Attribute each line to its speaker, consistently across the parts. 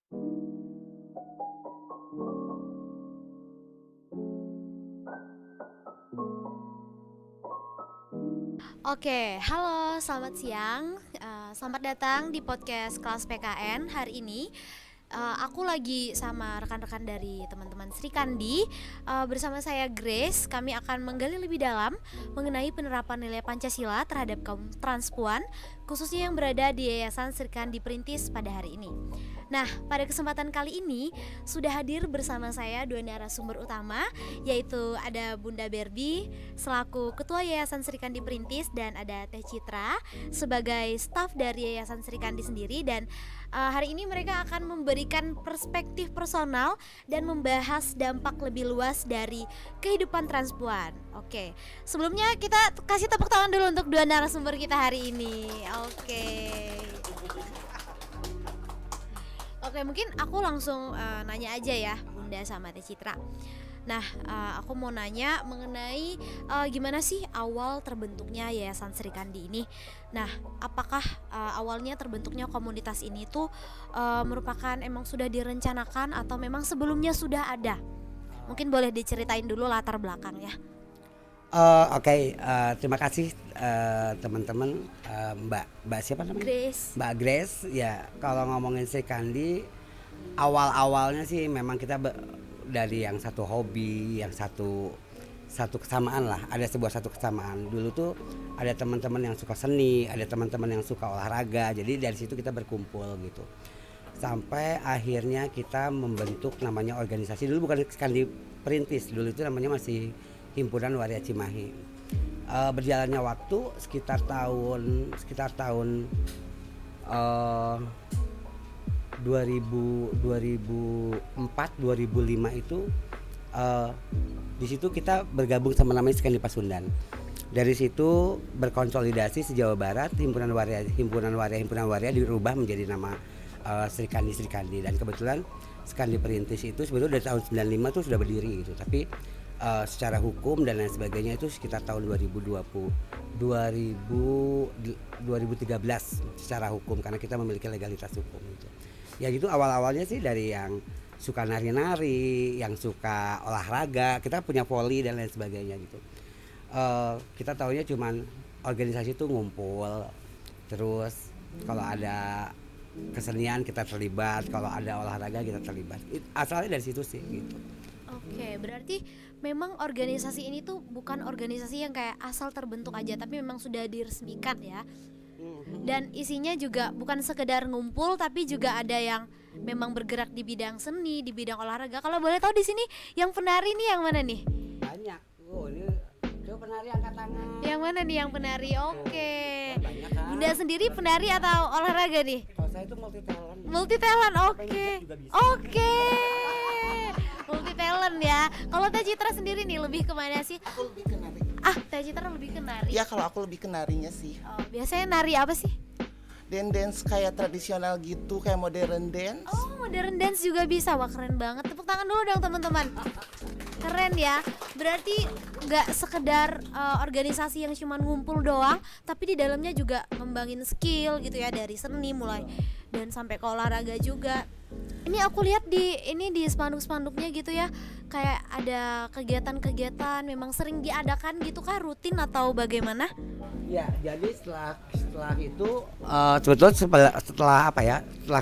Speaker 1: Oke, halo, selamat siang. Selamat datang di podcast kelas PKN. Hari ini aku lagi sama rekan-rekan dari teman-teman Sri Kandi. Bersama saya Grace. Kami akan menggali lebih dalam mengenai penerapan nilai Pancasila terhadap kaum transpuan, khususnya yang berada di Yayasan Sri Kandi Perintis pada hari ini. Nah, pada kesempatan kali ini sudah hadir bersama saya dua narasumber utama, yaitu ada Bunda Berbi selaku Ketua Yayasan Sri Kandi Perintis, dan ada Teh Citra sebagai staf dari Yayasan Sri Kandi sendiri. Dan hari ini mereka akan memberikan perspektif personal dan membahas dampak lebih luas dari kehidupan transpuan. Oke, sebelumnya kita kasih tepuk tangan dulu untuk dua narasumber kita hari ini. Oke, mungkin aku langsung nanya aja ya, Bunda sama Teh Citra. Nah, aku mau nanya mengenai gimana sih awal terbentuknya Yayasan Sri Kandi ini. Nah, apakah awalnya terbentuknya komunitas ini tuh merupakan emang sudah direncanakan atau memang sebelumnya sudah ada? Mungkin boleh diceritain dulu latar belakangnya.
Speaker 2: Oke, terima kasih teman-teman, Mbak siapa namanya?
Speaker 1: Grace.
Speaker 2: Mbak Grace. Ya, kalau ngomongin Sri Kandi, awal-awalnya sih memang kita dari yang satu hobi, yang satu kesamaan lah. Ada satu kesamaan. Dulu tuh ada teman-teman yang suka seni, ada teman-teman yang suka olahraga. Jadi dari situ kita berkumpul gitu. Sampai akhirnya kita membentuk namanya organisasi. Dulu bukan Kandi Perintis, dulu itu namanya masih Himpunan Waria Cimahi. Berjalannya waktu sekitar tahun 2004 2005 itu di situ kita bergabung sama namanya Kandi Pasundan. Dari situ berkonsolidasi se-Jawa Barat, Himpunan Waria dirubah menjadi nama Sri Kandi, dan kebetulan Kandi Perintis itu sebenarnya dari tahun 95 tuh sudah berdiri gitu, tapi secara hukum dan lain sebagainya itu sekitar tahun 2013 secara hukum, karena kita memiliki legalitas hukum gitu. Ya gitu, awal-awalnya sih dari yang suka nari-nari, yang suka olahraga, kita punya voli dan lain sebagainya gitu. Kita taunya cuman organisasi itu ngumpul, terus kalau ada kesenian kita terlibat, kalau ada olahraga kita terlibat. Asalnya dari situ sih gitu.
Speaker 1: Oke, berarti memang organisasi ini tuh bukan organisasi yang kayak asal terbentuk aja, tapi memang sudah diresmikan ya. Dan isinya juga bukan sekedar ngumpul, tapi juga ada yang memang bergerak di bidang seni, di bidang olahraga. Kalau boleh tahu di sini yang penari nih yang mana nih?
Speaker 2: Banyak. Ini coba penari angkat tangan.
Speaker 1: Yang mana nih yang penari? Oke.
Speaker 2: Banyak kan?
Speaker 1: Bunda sendiri penari atau olahraga nih?
Speaker 2: Kalau saya itu multi talent.
Speaker 1: Multi talent, oke. Oke. Multi talent ya. Kalau Teh Citra sendiri nih lebih kemana sih?
Speaker 3: Aku lebih ke nari.
Speaker 1: Teh Citra lebih ke nari.
Speaker 3: Ya kalau aku lebih ke narinya sih.
Speaker 1: Biasanya nari apa sih?
Speaker 3: Dance kayak tradisional gitu, kayak modern dance.
Speaker 1: Modern dance juga bisa. Wah, keren banget. Tepuk tangan dulu dong teman-teman. Keren ya. Berarti nggak sekedar organisasi yang cuma ngumpul doang, tapi di dalamnya juga ngembangin skill gitu ya, dari seni mulai dan sampai ke olahraga juga. Ini aku lihat di spanduk-spanduknya gitu ya, kayak ada kegiatan-kegiatan memang sering diadakan gitu kah, rutin atau bagaimana?
Speaker 2: Ya, jadi setelah itu sebetulnya setelah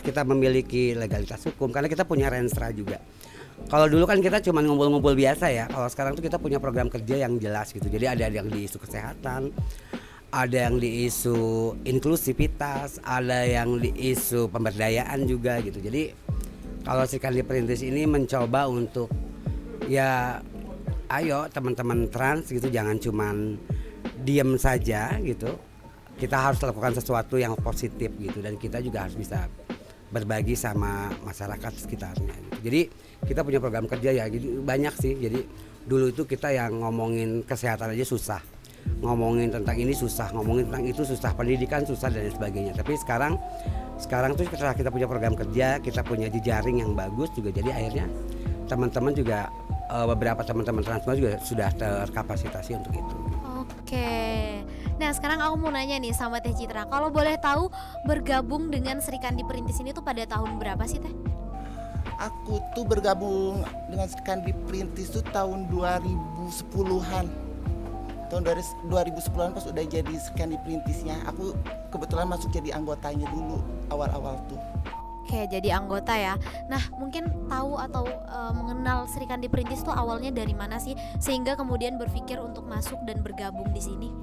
Speaker 2: kita memiliki legalitas hukum, karena kita punya renstra juga. Kalau dulu kan kita cuma ngumpul-ngumpul biasa ya. Kalau sekarang tuh kita punya program kerja yang jelas gitu. Jadi ada yang di isu kesehatan, ada yang di isu inklusivitas, ada yang di isu pemberdayaan juga gitu. Jadi kalau Sri Kandi Perintis ini mencoba untuk ya ayo teman-teman trans gitu, jangan cuman diem saja gitu. Kita harus lakukan sesuatu yang positif gitu, dan kita juga harus bisa berbagi sama masyarakat sekitarnya gitu. Jadi kita punya program kerja ya, jadi banyak sih. Jadi dulu itu kita yang ngomongin kesehatan aja susah, ngomongin tentang ini susah, ngomongin tentang itu susah, pendidikan susah dan sebagainya. Tapi sekarang tuh setelah kita punya program kerja, kita punya jejaring yang bagus juga, jadi akhirnya teman-teman juga beberapa teman-teman transpuan juga sudah terkapasitasi untuk itu.
Speaker 1: Oke. Nah, sekarang aku mau nanya nih sama Teh Citra. Kalau boleh tahu bergabung dengan Sri Kandi Perintis ini tuh pada tahun berapa sih, Teh?
Speaker 3: Aku tuh bergabung dengan Skandi Perintis tuh tahun 2010-an. Tahun 2010-an pas udah jadi Skandi Perintisnya, aku kebetulan masuk jadi anggotanya dulu awal-awal tuh.
Speaker 1: Oke, jadi anggota ya. Nah, mungkin tahu atau mengenal Sri Kandi Perintis tuh awalnya dari mana sih sehingga kemudian berpikir untuk masuk dan bergabung di sini?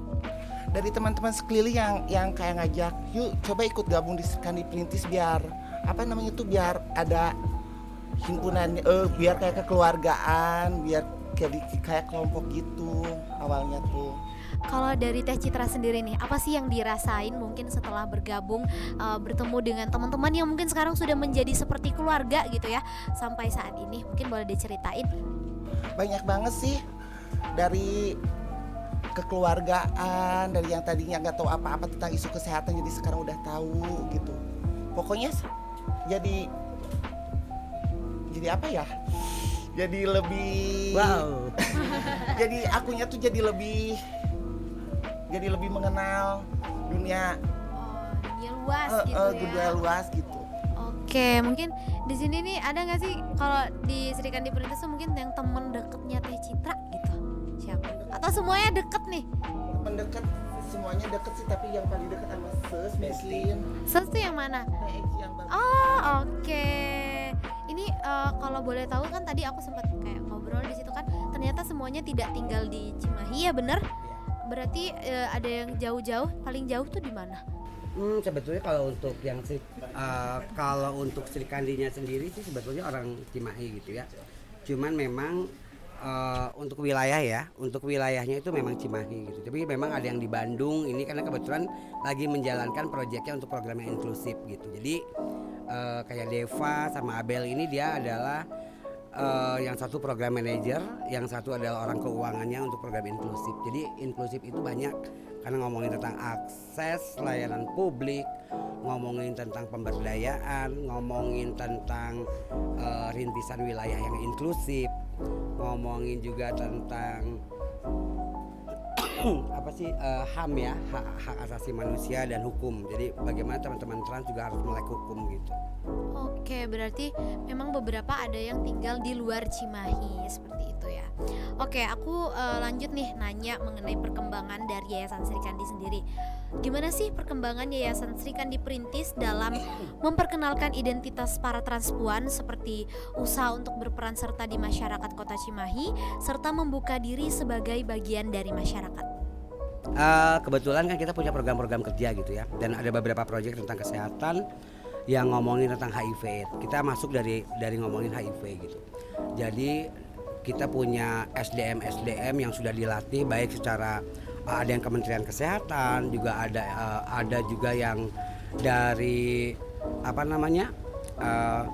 Speaker 3: Dari teman-teman sekeliling yang kayak ngajak, yuk coba ikut gabung di Skandi Perintis biar biar ada himpunan, biar kayak kekeluargaan, biar kayak kelompok gitu awalnya tuh.
Speaker 1: Kalau dari Teh Citra sendiri nih, apa sih yang dirasain mungkin setelah bergabung, bertemu dengan teman-teman yang mungkin sekarang sudah menjadi seperti keluarga gitu ya sampai saat ini? Mungkin boleh diceritain.
Speaker 3: Banyak banget sih, dari kekeluargaan, dari yang tadinya nggak tahu apa-apa tentang isu kesehatan jadi sekarang udah tahu gitu. Pokoknya jadi apa ya? Jadi lebih
Speaker 2: Wow.
Speaker 3: jadi akunya tuh jadi lebih mengenal dunia,
Speaker 1: Dunia luas gitu ya.
Speaker 3: dunia luas gitu.
Speaker 1: Oke, mungkin di sini nih ada nggak sih kalau di Sri Kandi Perintis tuh mungkin yang temen deketnya Teh Citra gitu? Siapa? Atau semuanya deket nih?
Speaker 3: Mendekat, semuanya deket sih, tapi yang paling deket sama Muslim.
Speaker 1: Ses tuh yang mana?
Speaker 3: Yang bagus.
Speaker 1: Oh, oke. Ini kalau boleh tahu kan tadi aku sempat kayak ngobrol di situ kan, ternyata semuanya tidak tinggal di Cimahi ya, bener? Berarti ada yang jauh-jauh, paling jauh tuh di mana?
Speaker 2: Sebetulnya kalau untuk Sri Kandinya sendiri sih sebetulnya orang Cimahi gitu ya. Cuman memang untuk wilayahnya itu memang Cimahi gitu. Tapi memang ada yang di Bandung ini karena kebetulan lagi menjalankan proyeknya untuk program yang inklusif gitu. Jadi kayak Deva sama Abel ini dia adalah yang satu program manager, yang satu adalah orang keuangannya untuk program inklusif. Jadi inklusif itu banyak karena ngomongin tentang akses layanan publik, ngomongin tentang pemberdayaan, ngomongin tentang rintisan wilayah yang inklusif, ngomongin juga tentang HAM ya, hak asasi manusia dan hukum. Jadi bagaimana teman-teman trans juga harus melek hukum gitu.
Speaker 1: Oke, berarti memang beberapa ada yang tinggal di luar Cimahi seperti itu ya. Oke, aku lanjut nih nanya mengenai perkembangan dari Yayasan Sri Kandi sendiri. Gimana sih perkembangan Yayasan Sri Kandi Perintis dalam memperkenalkan identitas para transpuan seperti usaha untuk berperan serta di masyarakat Kota Cimahi serta membuka diri sebagai bagian dari masyarakat?
Speaker 2: Kebetulan kan kita punya program-program kerja gitu ya, dan ada beberapa proyek tentang kesehatan yang ngomongin tentang HIV. Kita masuk dari ngomongin HIV gitu. Jadi kita punya SDM yang sudah dilatih baik secara ada yang Kementerian Kesehatan, juga ada juga yang dari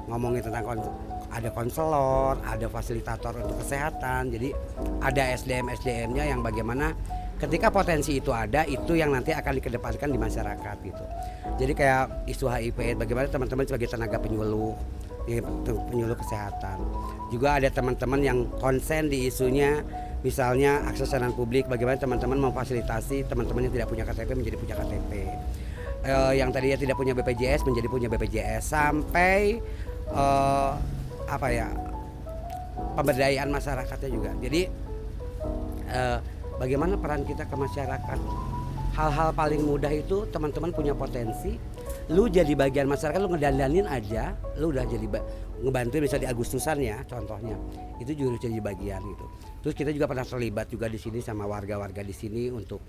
Speaker 2: ngomongin tentang ada konselor, ada fasilitator untuk kesehatan. Jadi ada SDM-nya yang bagaimana ketika potensi itu ada, itu yang nanti akan dikedepankan di masyarakat gitu. Jadi kayak isu HIV, bagaimana teman-teman sebagai tenaga penyuluh kesehatan. Juga ada teman-teman yang konsen di isunya, misalnya akses layanan publik, bagaimana teman-teman memfasilitasi teman-teman yang tidak punya KTP menjadi punya KTP. Yang tadinya tidak punya BPJS menjadi punya BPJS, sampai pemberdayaan masyarakatnya juga. Jadi bagaimana peran kita ke masyarakat. Hal-hal paling mudah itu teman-teman punya potensi, lu jadi bagian masyarakat, lu ngedandanin aja, lu udah jadi ngebantuin bisa di Agustusan ya contohnya. Itu juga jadi bagian gitu. Terus kita juga pernah terlibat juga di sini sama warga-warga di sini untuk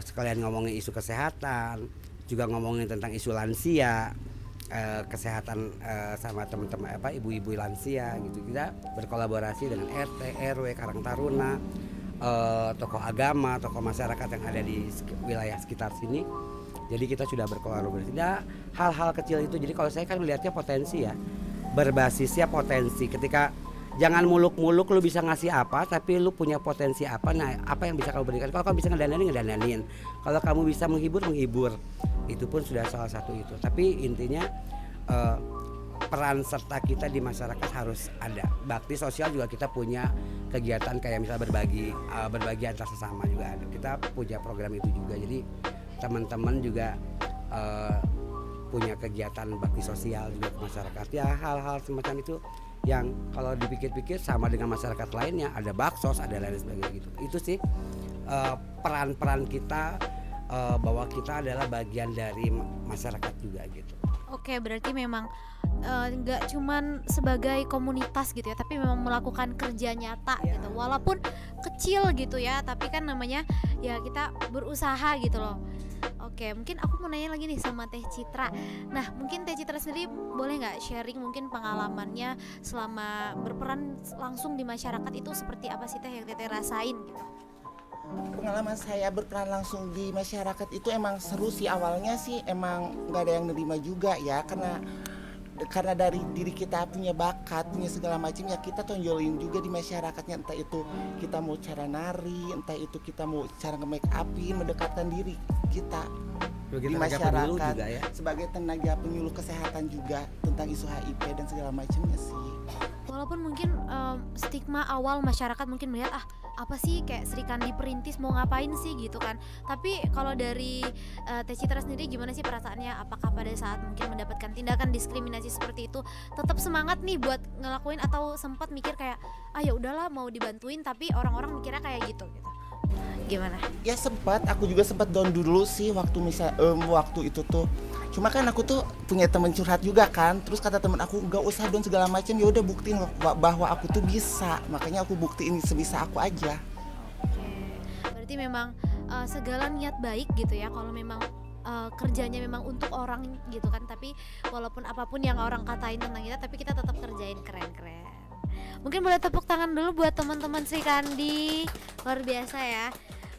Speaker 2: sekalian ngomongin isu kesehatan, juga ngomongin tentang isu lansia, kesehatan sama teman-teman ibu-ibu lansia gitu. Kita berkolaborasi dengan RT, RW, Karang Taruna, tokoh agama, tokoh masyarakat yang ada di wilayah sekitar sini. Jadi kita sudah berkolaborasi. Nah, hal-hal kecil itu. Jadi kalau saya kan melihatnya potensi ya, berbasisnya potensi. Ketika jangan muluk-muluk lu bisa ngasih apa, tapi lu punya potensi apa. Nah, apa yang bisa kamu berikan? Kalau kamu bisa ngedananin. Kalau kamu bisa menghibur. Itu pun sudah salah satu itu. Tapi intinya peran serta kita di masyarakat harus ada. Bakti sosial juga kita punya kegiatan kayak misalnya berbagi antar sesama juga ada. Kita punya program itu juga. Jadi teman-teman juga punya kegiatan bakti sosial juga ke masyarakat. Ya hal-hal semacam itu yang kalau dipikir-pikir sama dengan masyarakat lainnya, ada baksos, ada lain sebagainya gitu. Itu sih peran-peran kita, bahwa kita adalah bagian dari masyarakat juga gitu.
Speaker 1: Oke, berarti memang nggak cuman sebagai komunitas gitu ya, tapi memang melakukan kerja nyata gitu, walaupun kecil gitu ya, tapi kan namanya ya kita berusaha gitu loh. Oke, mungkin aku mau nanya lagi nih sama Teh Citra. Nah, mungkin Teh Citra sendiri boleh nggak sharing mungkin pengalamannya selama berperan langsung di masyarakat itu seperti apa sih Teh yang Teh rasain gitu?
Speaker 3: Pengalaman saya berperan langsung di masyarakat itu emang seru sih. Awalnya sih emang nggak ada yang nerima juga ya, karena dari diri kita punya bakat, punya segala macam ya, kita tonjolin juga di masyarakatnya, entah itu kita mau cara nari, entah itu kita mau cara nge-make upin, mendekatkan diri kita di masyarakat
Speaker 2: juga, ya?
Speaker 3: Sebagai tenaga penyuluh kesehatan juga tentang isu HIV dan segala macamnya sih.
Speaker 1: Walaupun mungkin stigma awal masyarakat mungkin melihat apa sih kayak Sri Kandi Perintis mau ngapain sih gitu kan. Tapi kalau dari Teh Citra sendiri gimana sih perasaannya? Apakah pada saat mungkin mendapatkan tindakan diskriminasi seperti itu tetap semangat nih buat ngelakuin, atau sempat mikir kayak ya udahlah mau dibantuin tapi orang-orang mikirnya kayak gitu. Gimana?
Speaker 3: Ya aku juga sempat down dulu sih waktu itu tuh. Cuma kan aku tuh punya teman curhat juga kan, terus kata teman aku nggak usah down segala macam, ya udah buktiin bahwa aku tuh bisa, makanya aku buktiin sebisa aku aja.
Speaker 1: Berarti memang segala niat baik gitu ya, kalau memang kerjanya memang untuk orang gitu kan, tapi walaupun apapun yang orang katain tentang kita, tapi kita tetap kerjain keren-keren. Mungkin boleh tepuk tangan dulu buat teman-teman Sri Kandi, luar biasa ya.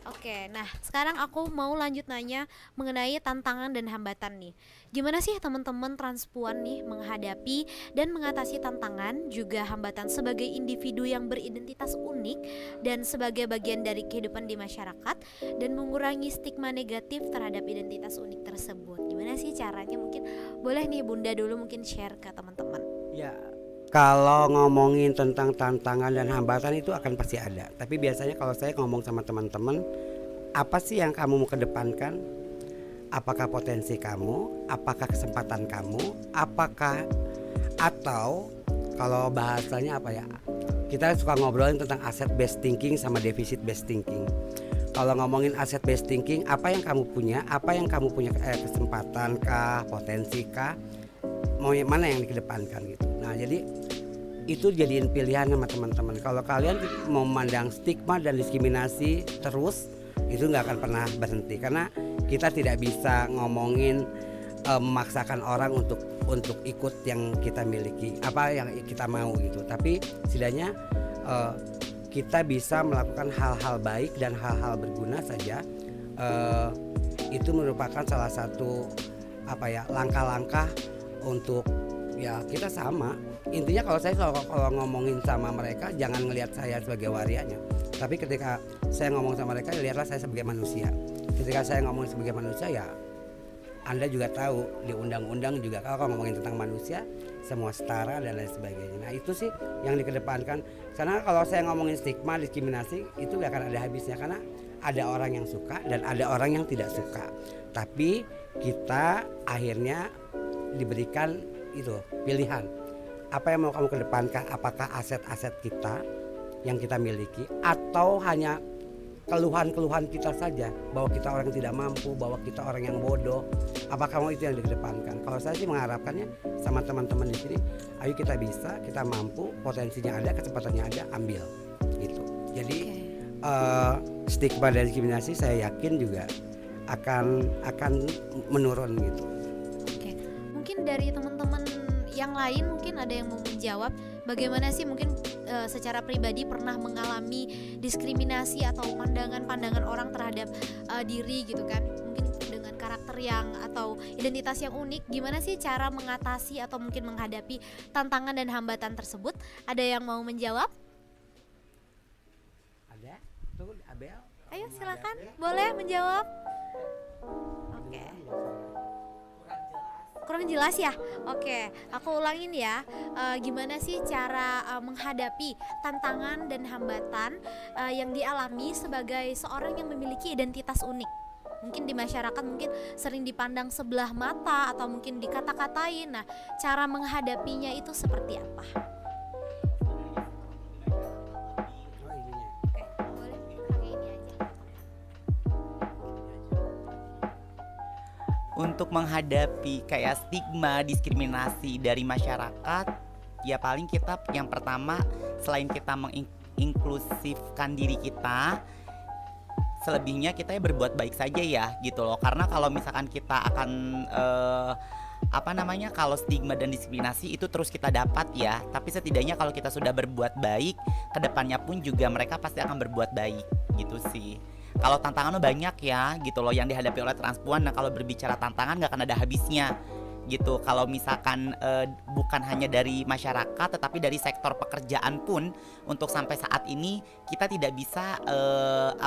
Speaker 1: Oke, nah sekarang aku mau lanjut nanya mengenai tantangan dan hambatan nih. Gimana sih teman-teman transpuan nih menghadapi dan mengatasi tantangan juga hambatan sebagai individu yang beridentitas unik dan sebagai bagian dari kehidupan di masyarakat, dan mengurangi stigma negatif terhadap identitas unik tersebut. Gimana sih caranya? Mungkin boleh nih Bunda dulu mungkin share ke teman-teman.
Speaker 2: Ya, kalau ngomongin tentang tantangan dan hambatan itu akan pasti ada. Tapi biasanya kalau saya ngomong sama teman-teman, apa sih yang kamu mau kedepankan? Apakah potensi kamu? Apakah kesempatan kamu? Atau kalau bahasanya apa ya? Kita suka ngobrolin tentang asset based thinking sama deficit based thinking. Kalau ngomongin asset based thinking, apa yang kamu punya? Apa yang kamu punya kesempatan kah? Potensi kah? Mau yang mana yang dikedepankan gitu. Nah, jadi itu jadiin pilihan sama teman-teman. Kalau kalian mau memandang stigma dan diskriminasi terus, itu nggak akan pernah berhenti, karena kita tidak bisa ngomongin memaksakan orang untuk ikut yang kita miliki, apa yang kita mau gitu. Tapi setidaknya kita bisa melakukan hal-hal baik dan hal-hal berguna saja. Itu merupakan salah satu langkah-langkah untuk ya kita sama. Intinya kalau saya kalau ngomongin sama mereka, jangan ngelihat saya sebagai warianya, tapi ketika saya ngomong sama mereka, lihatlah saya sebagai manusia. Ketika saya ngomong sebagai manusia, ya Anda juga tahu di undang-undang juga kalau ngomongin tentang manusia semua setara dan lain sebagainya. Nah, itu sih yang dikedepankan. Karena kalau saya ngomongin stigma, diskriminasi, itu gak akan ada habisnya, karena ada orang yang suka dan ada orang yang tidak suka. Tapi kita akhirnya diberikan itu pilihan, apa yang mau kamu kedepankan? Apakah aset-aset kita yang kita miliki, atau hanya keluhan-keluhan kita saja bahwa kita orang yang tidak mampu, bahwa kita orang yang bodoh? Apakah mau itu yang dikedepankan? Kalau saya sih mengharapkannya sama teman-teman di sini, ayo kita bisa, kita mampu, potensinya ada, kesempatannya ada, ambil gitu. Jadi stigma dan diskriminasi saya yakin juga akan menurun gitu.
Speaker 1: Mungkin dari teman-teman yang lain mungkin ada yang mau menjawab, bagaimana sih mungkin secara pribadi pernah mengalami diskriminasi atau pandangan-pandangan orang terhadap diri gitu kan, mungkin dengan karakter yang atau identitas yang unik. Gimana sih cara mengatasi atau mungkin menghadapi tantangan dan hambatan tersebut? Ada yang mau menjawab?
Speaker 2: Ada? Tuh Abel.
Speaker 1: Ayo silakan, boleh menjawab. Oke. Kurang jelas ya? Oke, aku ulangin ya. Gimana sih cara menghadapi tantangan dan hambatan yang dialami sebagai seorang yang memiliki identitas unik? mungkin di masyarakat mungkin sering dipandang sebelah mata atau mungkin dikata-katain. Nah, cara menghadapinya itu seperti apa? Oke, boleh pakai ini aja.
Speaker 4: Untuk menghadapi kayak stigma diskriminasi dari masyarakat, ya paling kita yang pertama selain kita menginklusifkan diri kita, selebihnya kita ya berbuat baik saja ya gitu loh. Karena kalau misalkan kita akan kalau stigma dan diskriminasi itu terus kita dapat ya, tapi setidaknya kalau kita sudah berbuat baik, kedepannya pun juga mereka pasti akan berbuat baik gitu sih. Kalau tantangan banyak ya gitu loh yang dihadapi oleh transpuan. Nah kalau berbicara tantangan nggak akan ada habisnya gitu. Kalau misalkan bukan hanya dari masyarakat tetapi dari sektor pekerjaan pun, untuk sampai saat ini kita tidak bisa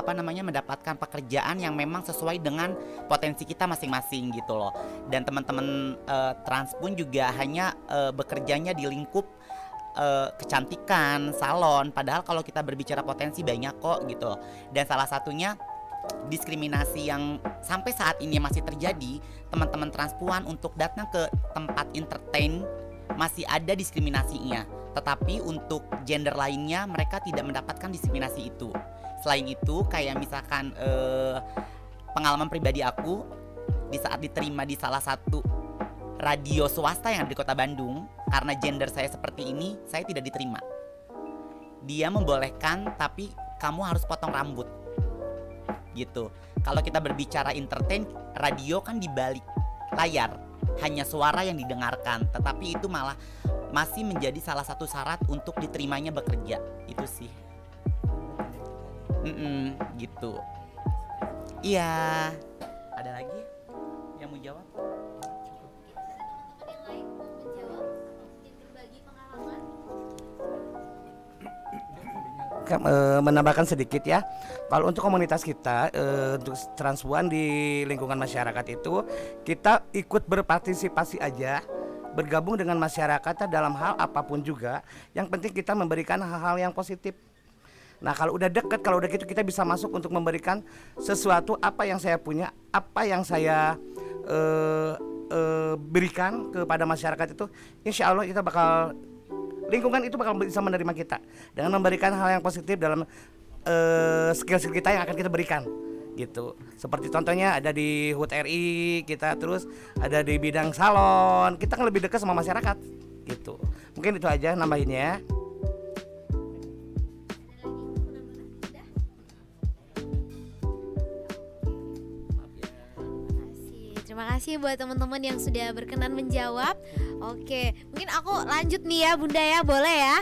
Speaker 4: mendapatkan pekerjaan yang memang sesuai dengan potensi kita masing-masing gitu loh. Dan teman-teman trans pun juga hanya bekerjanya di lingkup kecantikan, salon, padahal kalau kita berbicara potensi banyak kok gitu loh. Dan salah satunya diskriminasi yang sampai saat ini masih terjadi, teman-teman transpuan untuk datang ke tempat entertain masih ada diskriminasinya. Tetapi untuk gender lainnya mereka tidak mendapatkan diskriminasi itu. Selain itu kayak misalkan pengalaman pribadi aku di saat diterima di salah satu radio swasta yang ada di kota Bandung, karena gender saya seperti ini, saya tidak diterima. Dia membolehkan tapi kamu harus potong rambut gitu. Kalau kita berbicara entertain, radio kan di balik layar, hanya suara yang didengarkan, tetapi itu malah masih menjadi salah satu syarat untuk diterimanya bekerja. Itu sih gitu. Iya. Ada lagi yang mau jawab?
Speaker 3: Menambahkan sedikit ya, kalau untuk komunitas kita untuk transpuan di lingkungan masyarakat itu, kita ikut berpartisipasi aja, bergabung dengan masyarakat dalam hal apapun juga. Yang penting kita memberikan hal-hal yang positif. Nah kalau udah deket, kalau udah gitu kita bisa masuk untuk memberikan sesuatu apa yang saya punya, apa yang saya berikan kepada masyarakat itu, insya Allah kita bakal, lingkungan itu bakal bisa menerima kita dengan memberikan hal yang positif dalam skill-skill kita yang akan kita berikan gitu. Seperti contohnya ada di HUT RI kita, terus ada di bidang salon, kita kan lebih dekat sama masyarakat gitu. Mungkin itu aja nambahinnya.
Speaker 1: Terima kasih buat teman-teman yang sudah berkenan menjawab. Oke, mungkin aku lanjut nih ya Bunda ya, boleh ya?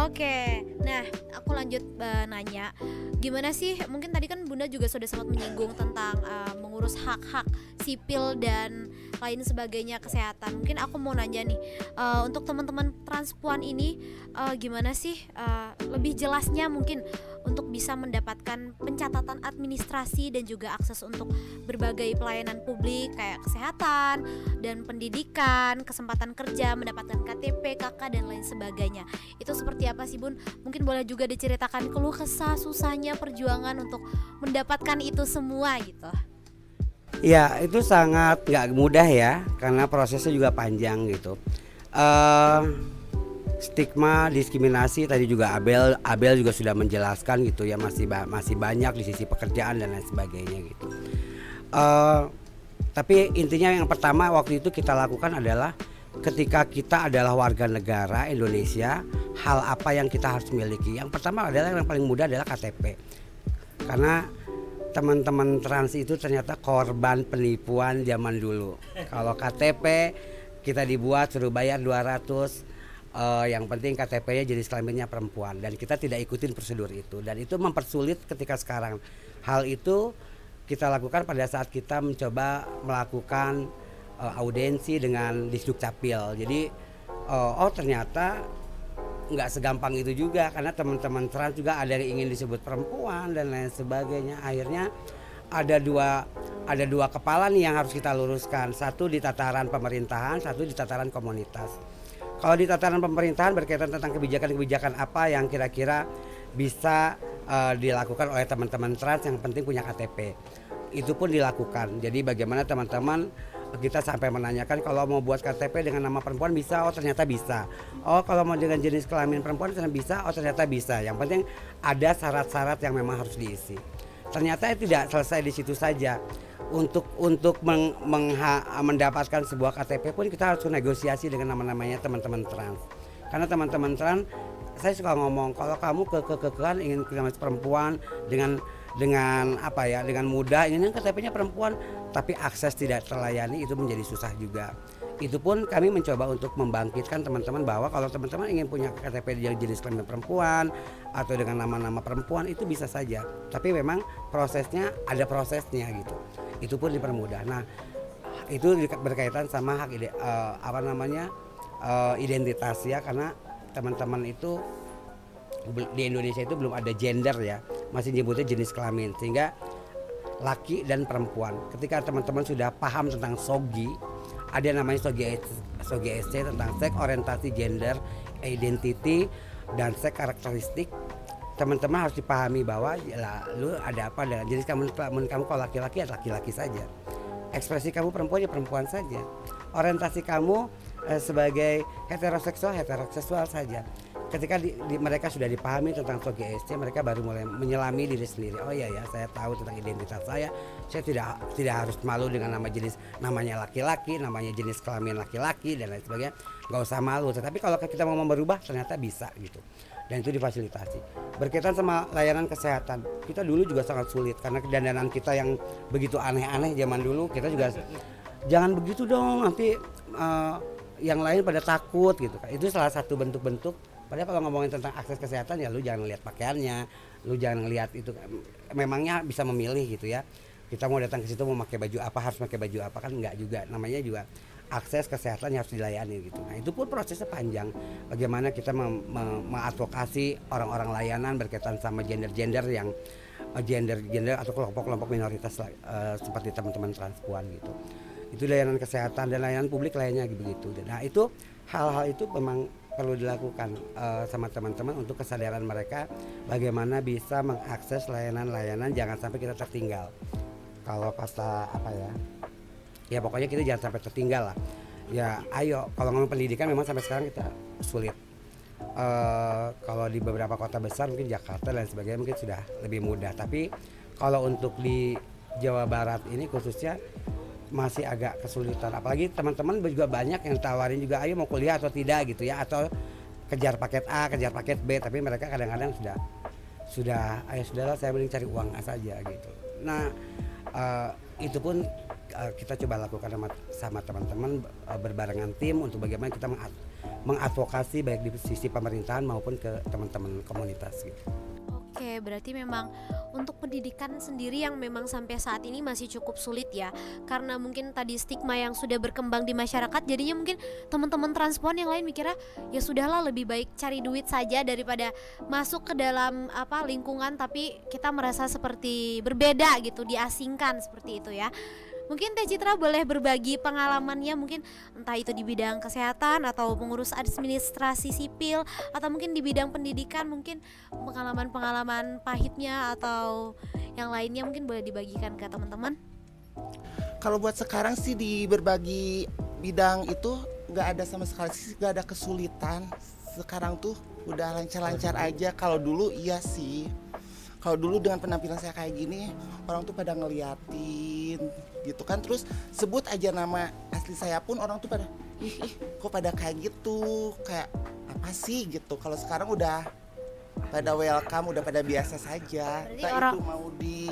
Speaker 1: Oke, nah aku lanjut nanya, gimana sih, mungkin tadi kan Bunda juga sudah sempat menyinggung tentang mengurus hak-hak sipil dan lain sebagainya, kesehatan. Mungkin aku mau nanya nih, untuk teman-teman transpuan ini gimana sih lebih jelasnya mungkin untuk bisa mendapatkan pencatatan administrasi dan juga akses untuk berbagai pelayanan publik kayak kesehatan dan pendidikan, kesempatan kerja, mendapatkan KTP, KK dan lain sebagainya. Itu seperti apa sih Bun? Mungkin boleh juga diceritakan keluh kesah, susahnya perjuangan untuk mendapatkan itu semua gitu.
Speaker 2: Ya itu sangat nggak mudah ya, karena prosesnya juga panjang gitu. Stigma, diskriminasi tadi juga Abel juga sudah menjelaskan gitu ya, masih banyak di sisi pekerjaan dan lain sebagainya gitu. Tapi intinya yang pertama waktu itu kita lakukan adalah ketika kita adalah warga negara Indonesia, hal apa yang kita harus miliki? Yang pertama adalah, yang paling mudah adalah KTP. Karena teman-teman trans itu ternyata korban penipuan zaman dulu. Kalau KTP kita dibuat suruh bayar 200, yang penting KTP-nya jenis kelaminnya perempuan, dan kita tidak ikutin prosedur itu, dan itu mempersulit ketika sekarang. Hal itu kita lakukan pada saat kita mencoba melakukan audiensi dengan Disduk Capil. Jadi ternyata nggak segampang itu juga, karena teman-teman trans juga ada yang ingin disebut perempuan dan lain sebagainya. Akhirnya ada dua kepala nih yang harus kita luruskan, satu di tataran pemerintahan, satu di tataran komunitas. Kalau di tataran pemerintahan berkaitan tentang kebijakan-kebijakan apa yang kira-kira bisa dilakukan oleh teman-teman trans, yang penting punya KTP. itu pun dilakukan. Jadi bagaimana teman-teman kita sampai menanyakan kalau mau buat KTP dengan nama perempuan bisa, oh ternyata bisa. Oh kalau mau dengan jenis kelamin perempuan ternyata bisa, oh ternyata bisa. Yang penting ada syarat-syarat yang memang harus diisi. Ternyata tidak selesai di situ saja. Untuk mendapatkan sebuah KTP pun kita harus negosiasi dengan namanya teman-teman trans. Karena teman-teman trans, saya suka ngomong kalau kamu kekekan ingin kelamin perempuan dengan apa ya, dengan mudah ini KTP-nya perempuan tapi akses tidak terlayani, itu menjadi susah juga. Itu pun kami mencoba untuk membangkitkan teman-teman bahwa kalau teman-teman ingin punya KTP yang jenis kelamin perempuan atau dengan nama-nama perempuan itu bisa saja, tapi memang prosesnya ada prosesnya gitu. Itu pun dipermudah. Nah itu berkaitan sama hak identitas ya, karena teman-teman itu di Indonesia itu belum ada gender ya, masih nyebutnya jenis kelamin, sehingga laki dan perempuan. Ketika teman-teman sudah paham tentang SOGI, ada namanya SOGI SC tentang seks, orientasi gender, identity dan seks karakteristik. Teman-teman harus dipahami bahwa ya, lu ada apa dengan jenis kamu kalau laki-laki ya laki-laki saja. Ekspresi kamu perempuan ya perempuan saja. Orientasi kamu sebagai heteroseksual saja. Ketika mereka sudah dipahami tentang SOGI SC, mereka baru mulai menyelami diri sendiri. Oh iya ya, saya tahu tentang identitas saya tidak harus malu dengan namanya laki-laki, namanya jenis kelamin laki-laki dan lain sebagainya. Nggak usah malu. Tetapi kalau kita mau berubah ternyata bisa gitu. Dan itu difasilitasi. Berkaitan sama layanan kesehatan, kita dulu juga sangat sulit karena kedandanan kita yang begitu aneh-aneh zaman dulu. Kita juga jangan begitu dong, nanti yang lain pada takut gitu. Itu salah satu bentuk-bentuk. Padahal kalau ngomongin tentang akses kesehatan ya lu jangan lihat pakaiannya, lu jangan lihat itu, memangnya bisa memilih gitu ya. Kita mau datang ke situ mau pakai baju apa, harus pakai baju apa, kan enggak juga. Namanya juga akses kesehatan yang harus dilayani gitu. Nah, itu pun prosesnya panjang. Bagaimana kita mengadvokasi orang-orang layanan berkaitan sama gender yang gender atau kelompok-kelompok minoritas seperti teman-teman transpuan gitu. Itu layanan kesehatan dan layanan publik lainnya begitu. Nah, itu hal-hal itu memang perlu dilakukan sama teman-teman untuk kesadaran mereka bagaimana bisa mengakses layanan-layanan, jangan sampai kita tertinggal. Kalau pas ya pokoknya kita jangan sampai tertinggal lah. Ya ayo, kalau ngomong pendidikan memang sampai sekarang kita sulit. Kalau di beberapa kota besar mungkin Jakarta dan sebagainya mungkin sudah lebih mudah, tapi kalau untuk di Jawa Barat ini khususnya masih agak kesulitan, apalagi teman-teman juga banyak yang tawarin juga ayo mau kuliah atau tidak gitu ya, atau kejar paket A, kejar paket B, tapi mereka kadang-kadang sudah ayo sudahlah saya mending cari uang saja gitu. Nah itu pun kita coba lakukan sama teman-teman berbarengan tim untuk bagaimana kita mengadvokasi baik di sisi pemerintahan maupun ke teman-teman komunitas gitu.
Speaker 1: Oke, berarti memang untuk pendidikan sendiri yang memang sampai saat ini masih cukup sulit ya, karena mungkin tadi stigma yang sudah berkembang di masyarakat, jadinya mungkin teman-teman transpuan yang lain mikirnya ya sudahlah lebih baik cari duit saja daripada masuk ke dalam lingkungan tapi kita merasa seperti berbeda gitu, diasingkan seperti itu ya. Mungkin Teh Citra boleh berbagi pengalamannya, mungkin entah itu di bidang kesehatan atau pengurus administrasi sipil atau mungkin di bidang pendidikan, mungkin pengalaman-pengalaman pahitnya atau yang lainnya mungkin boleh dibagikan ke teman-teman.
Speaker 3: Kalau buat sekarang sih di berbagi bidang itu nggak ada sama sekali sih, nggak ada kesulitan. Sekarang tuh udah lancar-lancar aja. Kalau dulu iya sih. Kalau dulu dengan penampilan saya kayak gini, orang tuh pada ngeliatin gitu kan, terus sebut aja nama asli saya pun orang tuh pada ih kok pada kayak gitu, kayak apa sih gitu. Kalau sekarang udah pada welcome, udah pada biasa saja. Entah itu mau di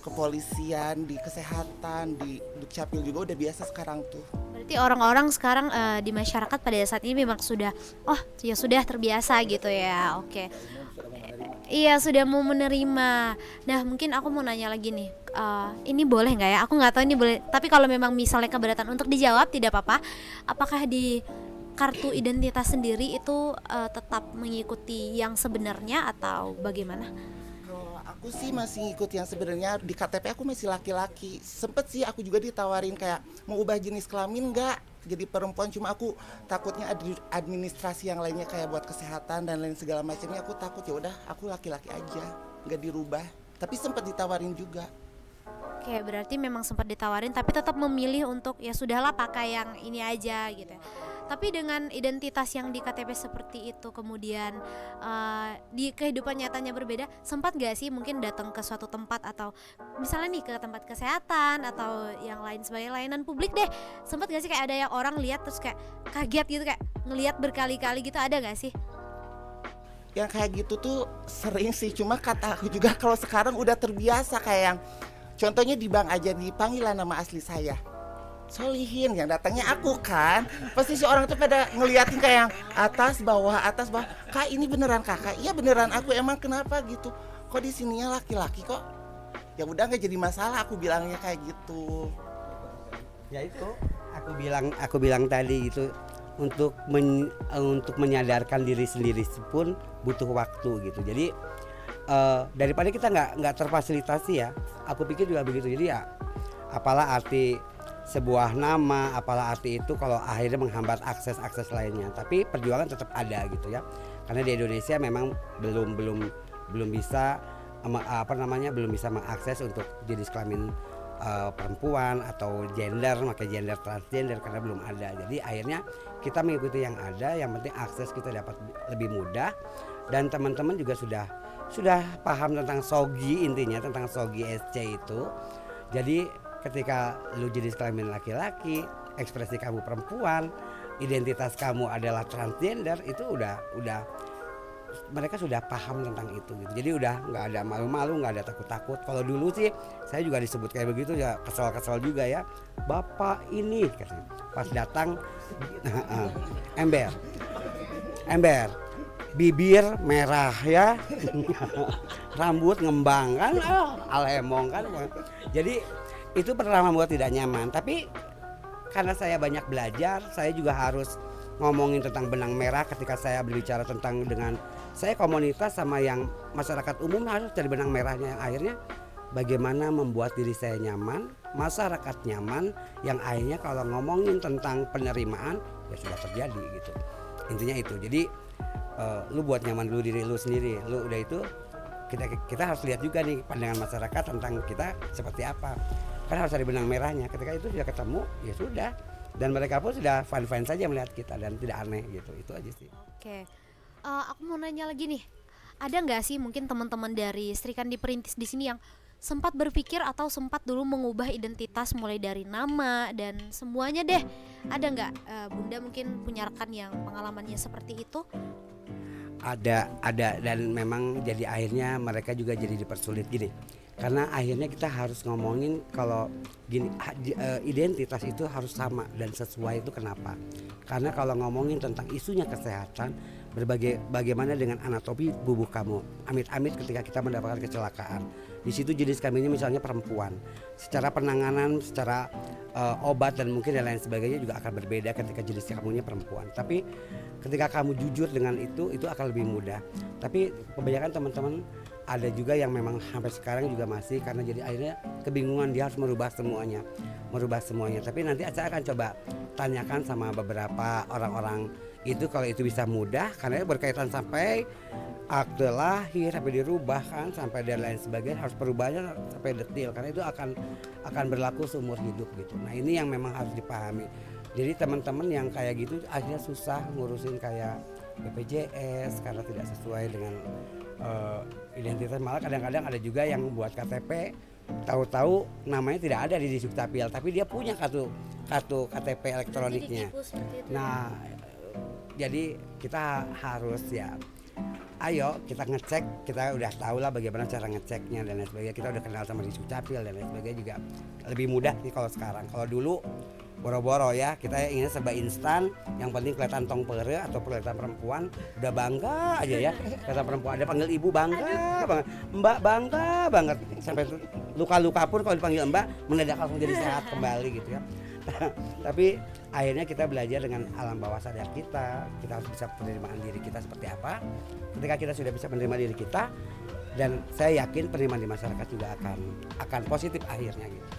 Speaker 3: kepolisian, di kesehatan, di Dukcapil juga udah biasa sekarang tuh.
Speaker 1: Berarti orang-orang sekarang di masyarakat pada saat ini memang sudah sudah terbiasa gitu ya. Oke. Iya, sudah mau menerima. Nah, mungkin aku mau nanya lagi nih, ini boleh nggak ya? Aku nggak tahu ini boleh. Tapi kalau memang misalnya keberatan untuk dijawab tidak apa-apa. Apakah di kartu identitas sendiri itu tetap mengikuti yang sebenarnya atau bagaimana?
Speaker 3: Kalau aku sih masih ngikut yang sebenarnya. Di KTP aku masih laki-laki. Sempet sih aku juga ditawarin kayak mau ubah jenis kelamin nggak? Jadi perempuan, cuma aku takutnya administrasi yang lainnya kayak buat kesehatan dan lain segala macamnya, aku takut. Ya udah aku laki-laki aja, nggak dirubah. Tapi sempat ditawarin juga.
Speaker 1: Oke, berarti memang sempat ditawarin tapi tetap memilih untuk ya sudahlah pakai yang ini aja gitu ya. Tapi dengan identitas yang di KTP seperti itu kemudian di kehidupan nyatanya berbeda, sempat gak sih mungkin datang ke suatu tempat atau misalnya nih ke tempat kesehatan atau yang lain sebagai layanan publik deh, sempat gak sih kayak ada yang orang lihat terus kayak kaget gitu, kayak ngelihat berkali-kali gitu, ada gak sih?
Speaker 3: Yang kayak gitu tuh sering sih, cuma kata aku juga kalau sekarang udah terbiasa, kayak yang contohnya di bank aja dipanggil nama asli saya Solihin, yang datangnya aku kan, pasti si orang tuh pada ngeliatin kayak yang atas bawah, kak ini beneran kakak, iya beneran aku, emang kenapa gitu, kok di sininya laki-laki kok, ya udah nggak jadi masalah, aku bilangnya kayak gitu.
Speaker 2: Ya itu aku bilang tadi gitu, untuk menyadarkan diri sendiri pun butuh waktu gitu. Jadi daripada kita nggak terfasilitasi ya, aku pikir juga begitu. Jadi ya apalah arti sebuah nama, apalah arti itu kalau akhirnya menghambat akses lainnya. Tapi perjuangan tetap ada gitu ya. Karena di Indonesia memang belum bisa belum bisa mengakses untuk jenis kelamin perempuan atau gender, makanya gender transgender karena belum ada. Jadi akhirnya kita mengikuti yang ada, yang penting akses kita dapat lebih mudah, dan teman-teman juga sudah paham tentang SOGI, intinya tentang SOGI SC itu. Jadi ketika lu jenis kelamin laki-laki, ekspresi kamu perempuan, identitas kamu adalah transgender, itu udah mereka sudah paham tentang itu gitu. Jadi udah nggak ada malu-malu, nggak ada takut-takut. Kalau dulu sih saya juga disebut kayak begitu ya, kesal-kesal juga ya. Bapak ini katanya. Pas datang ember, bibir merah ya, rambut ngembang kan, alhemong kan. Jadi itu pernah membuat tidak nyaman. Tapi karena saya banyak belajar, saya juga harus ngomongin tentang benang merah ketika saya berbicara tentang dengan saya komunitas sama yang masyarakat umum, harus cari benang merahnya, yang akhirnya bagaimana membuat diri saya nyaman, masyarakat nyaman, yang akhirnya kalau ngomongin tentang penerimaan ya sudah terjadi gitu. Intinya itu. Jadi lu buat nyaman dulu diri lu sendiri. Lu udah itu kita harus lihat juga nih pandangan masyarakat tentang kita seperti apa. Kan harus ada benang merahnya. Ketika itu sudah ketemu ya sudah. Dan mereka pun sudah fine-fine saja melihat kita dan tidak aneh gitu. Itu aja sih.
Speaker 1: Oke. Aku mau nanya lagi nih. Ada nggak sih mungkin teman-teman dari Sri Kandi Perintis di sini yang sempat berpikir atau sempat dulu mengubah identitas mulai dari nama dan semuanya deh? Ada nggak Bunda mungkin punya rekan yang pengalamannya seperti itu?
Speaker 2: Ada dan memang jadi akhirnya mereka juga jadi dipersulit gini. Karena akhirnya kita harus ngomongin kalau gini, identitas itu harus sama dan sesuai. Itu kenapa? Karena kalau ngomongin tentang isunya kesehatan, bagaimana dengan anatomi tubuh kamu, amit-amit ketika kita mendapatkan kecelakaan, di situ jenis kelaminnya misalnya perempuan, secara penanganan, secara obat dan mungkin dan lain sebagainya juga akan berbeda ketika jenis kelaminnya perempuan. Tapi ketika kamu jujur dengan itu akan lebih mudah. Tapi kebanyakan teman-teman ada juga yang memang sampai sekarang juga masih, karena jadi akhirnya kebingungan, dia harus merubah semuanya. Tapi nanti saya akan coba tanyakan sama beberapa orang-orang itu kalau itu bisa mudah, karena berkaitan sampai akte lahir sampai dirubah kan, sampai dan lain sebagainya, harus perubahannya sampai detail, karena itu akan berlaku seumur hidup gitu. Nah ini yang memang harus dipahami. Jadi teman-teman yang kayak gitu akhirnya susah ngurusin kayak BPJS karena tidak sesuai dengan identitas. Malah kadang-kadang ada juga yang buat KTP tahu-tahu namanya tidak ada di Dukcapil, tapi dia punya kartu KTP elektroniknya. Nah jadi kita harus ya, ayo kita ngecek, kita udah tahu lah bagaimana cara ngeceknya dan lain sebagainya. Kita udah kenal sama di Dukcapil dan lain sebagainya, juga lebih mudah sih kalau sekarang. Kalau dulu boro-boro ya, kita ingin serba instan, yang penting kelihatan tong pere atau kelihatan perempuan, udah bangga aja ya. Kelihatan perempuan, ada panggil ibu bangga banget, mbak bangga banget, sampai luka-luka pun kalau dipanggil mbak mendadak langsung jadi sehat kembali gitu ya. Tapi akhirnya kita belajar dengan alam bawah sadar kita harus bisa penerimaan diri kita seperti apa. Ketika kita sudah bisa menerima diri kita, dan saya yakin penerimaan di masyarakat juga akan positif akhirnya gitu.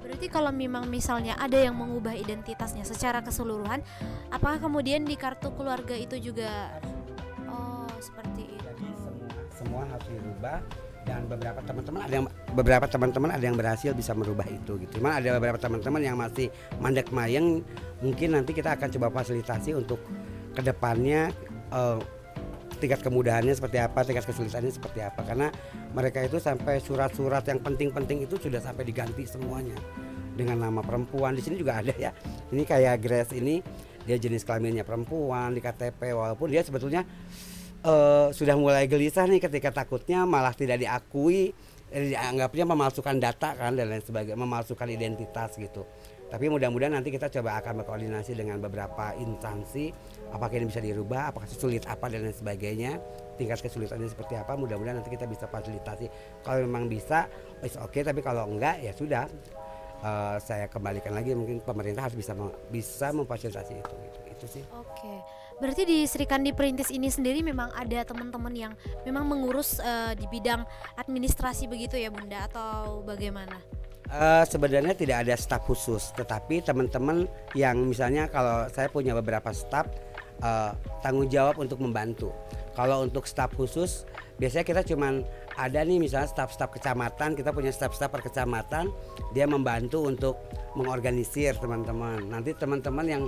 Speaker 1: Berarti kalau memang misalnya ada yang mengubah identitasnya secara keseluruhan, apakah kemudian di kartu keluarga itu juga seperti itu?
Speaker 2: Jadi semua harus dirubah Dan beberapa teman-teman ada yang berhasil bisa merubah itu gitu. Cuman ada beberapa teman-teman yang masih mandek mayeng, mungkin nanti kita akan coba fasilitasi untuk kedepannya tingkat kemudahannya seperti apa, tingkat kesulitannya seperti apa, karena mereka itu sampai surat-surat yang penting-penting itu sudah sampai diganti semuanya dengan nama perempuan. Di sini juga ada ya, ini kayak Grace ini dia jenis kelaminnya perempuan di KTP, walaupun dia sebetulnya sudah mulai gelisah nih ketika takutnya malah tidak diakui, dianggapnya memalsukan data kan dan lain sebagainya, memalsukan identitas gitu. Tapi mudah-mudahan nanti kita coba akan berkoordinasi dengan beberapa instansi, apakah ini bisa dirubah, apakah sulit apa dan lain sebagainya, tingkat kesulitannya seperti apa, mudah-mudahan nanti kita bisa fasilitasi. Kalau memang bisa, oke, tapi kalau enggak ya sudah, saya kembalikan lagi, mungkin pemerintah harus bisa memfasilitasi itu gitu. Itu sih.
Speaker 1: Oke. Berarti di Sri Kandi Perintis ini sendiri memang ada teman-teman yang memang mengurus di bidang administrasi begitu ya Bunda, atau bagaimana?
Speaker 2: Sebenarnya tidak ada staf khusus, tetapi teman-teman yang misalnya kalau saya punya beberapa staf tanggung jawab untuk membantu. Kalau untuk staf khusus biasanya kita cuman ada nih misalnya staf-staf kecamatan, kita punya staf-staf per kecamatan, dia membantu untuk mengorganisir teman-teman. Nanti teman-teman yang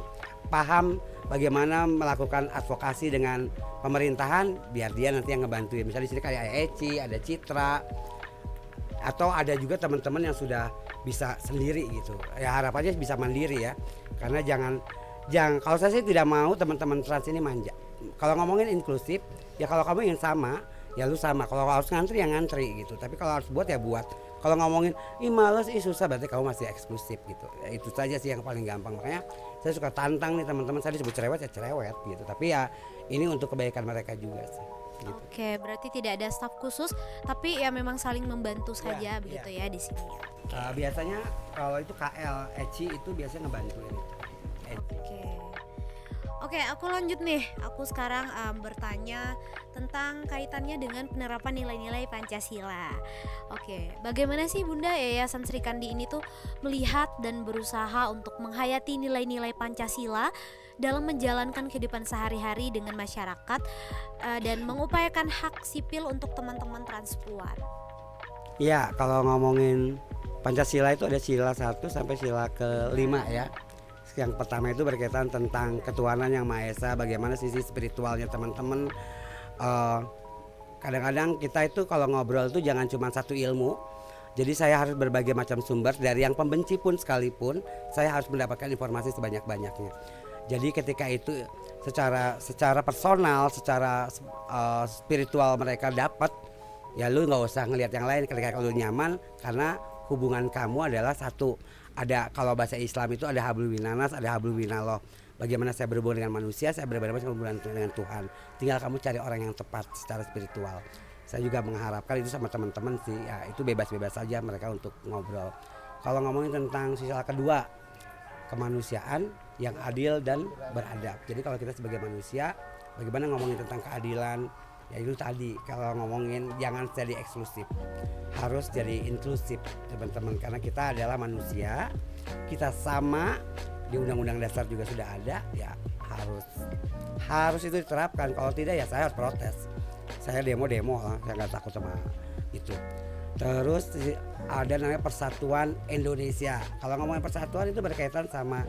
Speaker 2: paham bagaimana melakukan advokasi dengan pemerintahan, biar dia nanti yang ngebantuin. Misalnya di sini kayak Eci, ada Citra, atau ada juga teman-teman yang sudah bisa sendiri gitu. Ya harapannya bisa mandiri ya. Karena jangan kalau saya sih tidak mau teman-teman trans ini manja. Kalau ngomongin inklusif, ya kalau kamu ingin sama, ya lu sama. Kalau harus ngantri ya ngantri gitu. Tapi kalau harus buat ya buat. Kalau ngomongin males, susah, berarti kamu masih eksklusif gitu. Ya, itu saja sih yang paling gampang. Makanya saya suka tantang nih teman-teman, saya disebut cerewet ya cerewet gitu. Tapi ya ini untuk kebaikan mereka juga sih. Gitu.
Speaker 1: Oke, berarti tidak ada staf khusus, tapi ya memang saling membantu saja begitu ya di sini.
Speaker 2: Biasanya kalau itu KL, Eci itu biasanya ngebantuin itu.
Speaker 1: Oke, aku lanjut nih. Aku sekarang bertanya tentang kaitannya dengan penerapan nilai-nilai Pancasila. Oke, bagaimana sih Bunda Yayasan Sri Kandi ini tuh melihat dan berusaha untuk menghayati nilai-nilai Pancasila dalam menjalankan kehidupan sehari-hari dengan masyarakat dan mengupayakan hak sipil untuk teman-teman transpuan?
Speaker 2: Ya, kalau ngomongin Pancasila itu ada sila 1 sampai sila ke-5 ya. Yang pertama itu berkaitan tentang ketuhanan yang Maha Esa, bagaimana sisi spiritualnya teman-teman. Kadang-kadang kita itu kalau ngobrol itu jangan cuma satu ilmu. Jadi saya harus berbagai macam sumber, dari yang pembenci pun sekalipun saya harus mendapatkan informasi sebanyak-banyaknya. Jadi ketika itu secara personal, secara spiritual mereka dapat, ya lu nggak usah ngelihat yang lain ketika lu nyaman, karena hubungan kamu adalah satu. Ada, kalau bahasa Islam itu ada hablum minanas, ada hablum minallah. Bagaimana saya berhubungan dengan manusia, saya berhubungan dengan Tuhan. Tinggal kamu cari orang yang tepat secara spiritual. Saya juga mengharapkan itu sama teman-teman sih, ya itu bebas-bebas saja mereka untuk ngobrol. Kalau ngomongin tentang sila kedua, kemanusiaan yang adil dan beradab. Jadi kalau kita sebagai manusia, bagaimana ngomongin tentang keadilan, ya itu tadi, kalau ngomongin jangan jadi eksklusif, harus jadi inklusif teman-teman, karena kita adalah manusia, kita sama, di Undang-Undang Dasar juga sudah ada, ya harus itu diterapkan. Kalau tidak ya saya harus protes, saya demo lah, saya nggak takut sama itu. Terus ada namanya Persatuan Indonesia. Kalau ngomongin persatuan itu berkaitan sama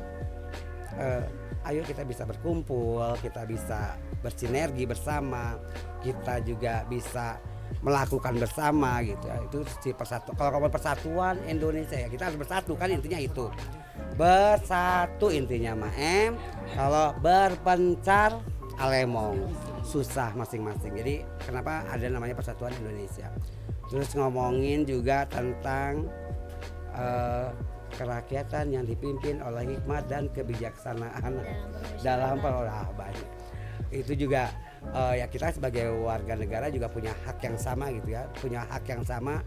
Speaker 2: ayo kita bisa berkumpul, kita bisa bersinergi bersama, kita juga bisa melakukan bersama gitu ya. Itu si persatuan. Kalau ngomong Persatuan Indonesia ya kita harus bersatu, kan intinya itu. Bersatu intinya Maem. Kalau berpencar alemong, susah masing-masing. Jadi kenapa ada namanya Persatuan Indonesia. Terus ngomongin juga tentang kerakyatan yang dipimpin oleh hikmat dan kebijaksanaan dalam banyak. Itu juga ya kita sebagai warga negara juga punya hak yang sama gitu ya, punya hak yang sama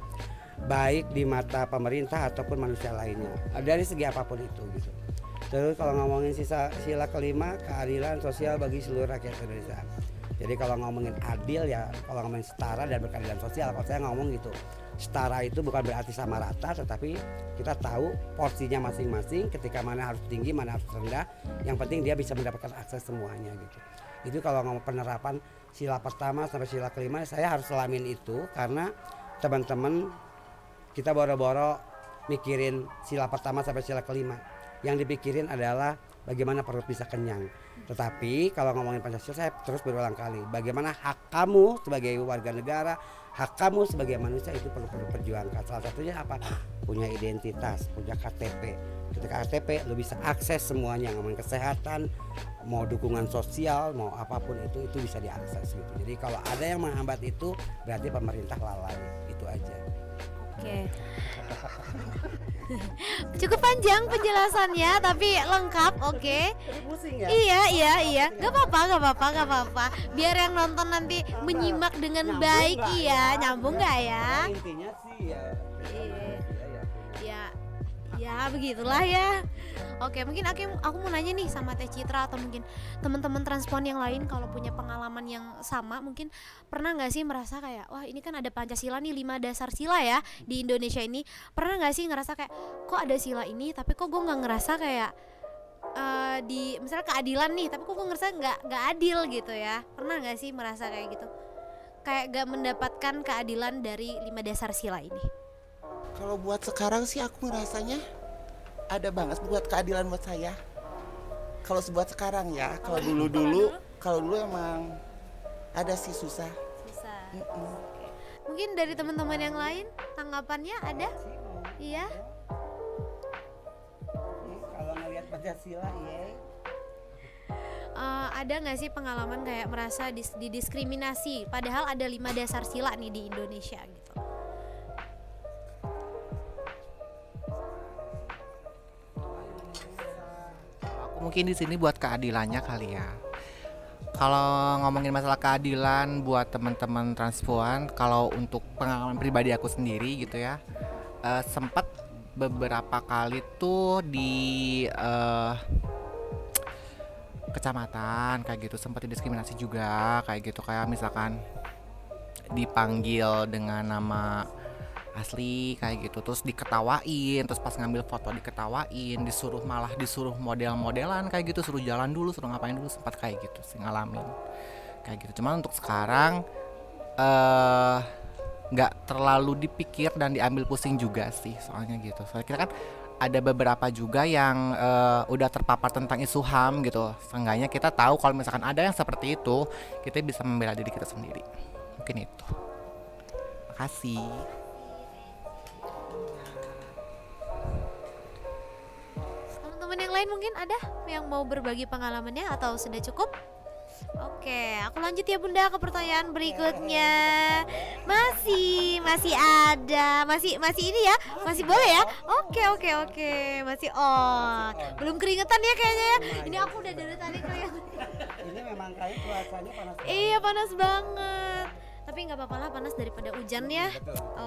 Speaker 2: baik di mata pemerintah ataupun manusia lainnya dari segi apapun itu gitu. Terus kalau ngomongin sila kelima, keadilan sosial bagi seluruh rakyat Indonesia. Jadi kalau ngomongin adil ya, kalau ngomongin setara dan berkeadilan sosial, kalau saya ngomong gitu, setara itu bukan berarti sama rata, tetapi kita tahu porsinya masing-masing, ketika mana harus tinggi, mana harus rendah, yang penting dia bisa mendapatkan akses semuanya gitu. Itu kalau ngomong penerapan sila pertama sampai sila kelima, saya harus selamin itu karena teman-teman kita boro-boro mikirin sila pertama sampai sila kelima. Yang dipikirin adalah bagaimana perut bisa kenyang. Tetapi kalau ngomongin Pancasila, saya terus berulang kali, bagaimana hak kamu sebagai warga negara, hak kamu sebagai manusia itu perlu perjuangkan. Salah satunya apa? Punya identitas, punya KTP. Ketika KTP lu bisa akses semuanya, ngomongin kesehatan, mau dukungan sosial, mau apapun itu bisa diakses gitu. Jadi kalau ada yang menghambat itu berarti pemerintah lalai, itu aja.
Speaker 1: Oke. Cukup panjang penjelasannya tapi lengkap, oke.
Speaker 2: Pusing ya?
Speaker 1: Iya. Gak apa-apa. Biar yang nonton nanti menyimak dengan
Speaker 2: Nyambung
Speaker 1: baik,
Speaker 2: nggak
Speaker 1: iya. Nyambung nggak ya?
Speaker 2: Intinya sih ya.
Speaker 1: Ya begitulah ya. Oke, mungkin aku mau nanya nih sama Teh Citra atau mungkin teman-teman transpuan yang lain, kalau punya pengalaman yang sama, mungkin pernah nggak sih merasa kayak, wah ini kan ada Pancasila nih, 5 dasar sila ya di Indonesia ini. Pernah nggak sih ngerasa kayak, kok ada sila ini tapi kok gue nggak ngerasa kayak di misalnya keadilan nih, tapi kok gue ngerasa nggak adil gitu ya. Pernah nggak sih merasa kayak gitu, kayak gak mendapatkan keadilan dari 5 dasar sila ini?
Speaker 3: Kalau buat sekarang sih aku ngerasanya ada banget buat keadilan buat saya. Kalau buat sekarang ya, kalau dulu emang ada sih susah.
Speaker 1: Mungkin dari teman-teman yang lain tanggapannya ada? Iya.
Speaker 2: Kalau ngelihat Pancasila ya.
Speaker 1: Ada nggak sih pengalaman kayak merasa didiskriminasi padahal ada 5 dasar sila nih di Indonesia gitu?
Speaker 5: Mungkin di sini buat keadilannya kali ya. Kalau ngomongin masalah keadilan buat teman-teman transpuan, kalau untuk pengalaman pribadi aku sendiri gitu ya, sempat beberapa kali tuh di kecamatan kayak gitu sempat didiskriminasi juga kayak gitu, kayak misalkan dipanggil dengan nama asli kayak gitu, terus diketawain, terus pas ngambil foto diketawain, malah disuruh model-modelan kayak gitu, suruh jalan dulu, suruh ngapain dulu, sempat kayak gitu sih ngalamin kayak gitu. Cuman untuk sekarang nggak terlalu dipikir dan diambil pusing juga sih soalnya gitu. Soalnya kita kan ada beberapa juga yang udah terpapar tentang isu HAM gitu. Seenggaknya kita tahu kalau misalkan ada yang seperti itu, kita bisa membela diri kita sendiri. Mungkin itu. Makasih.
Speaker 1: Teman-teman yang lain mungkin ada yang mau berbagi pengalamannya atau sudah cukup? Oke, aku lanjut ya Bunda ke pertanyaan berikutnya. Masih ada, masih ini ya, masih boleh ya? Oke, masih on. Belum keringetan ya kayaknya ya. Ini aku udah dari tadi keringetan.
Speaker 2: Ini memang kayak cuacanya panas.
Speaker 1: Iya panas banget. Tapi nggak apa-apa lah, panas daripada hujan ya.